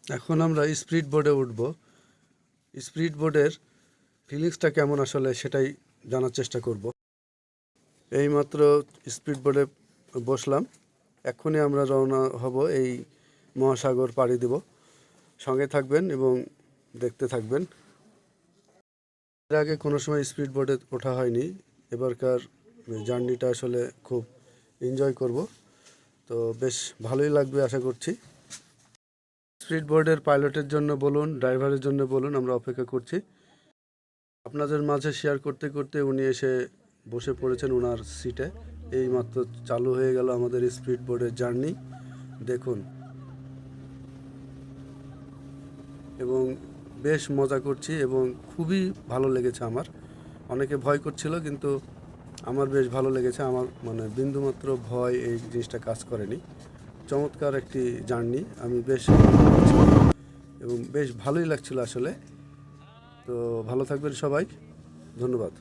এখন আমরা স্পিড বোর্ডে উঠব। স্পিড বোর্ডের ফিলিংসটা কেমন আসলে সেটাই জানার চেষ্টা করব। এইমাত্র স্পিড বোর্ডে বসলাম, এক্ষুনি আমরা রওনা হব, এই মহাসাগর পাড়ি দেব। সঙ্গে থাকবেন এবং দেখতে থাকবেন। এর আগে কোনো সময় স্পিড বোর্ডে ওঠা হয়নি, এবারকার জার্নিটা আসলে খুব এনজয় করব, তো বেশ ভালোই লাগবে আশা করছি। স্পিড বোর্ডের পাইলটের জন্য বলুন, ড্রাইভারের জন্য বলুন, আমরা অপেক্ষা করছি। আপনাদের মাঝে শেয়ার করতে করতে উনি এসে বসে পড়েছেন ওনার সিটে। এইমাত্র চালু হয়ে গেল আমাদের স্পিড বোর্ডের জার্নি, দেখুন। এবং বেশ মজা করছি এবং খুবই ভালো লেগেছে আমার। অনেকে ভয় করছিল, কিন্তু আমার বেশ ভালো লেগেছে। আমার মানে বিন্দুমাত্র ভয় এই জিনিসটা কাজ করেনি। চমৎকার একটি জার্নি, আমি বেশ এবং বেশ ভালোই লাগছিল আসলে। তো ভালো থাকবেন সবাই, ধন্যবাদ।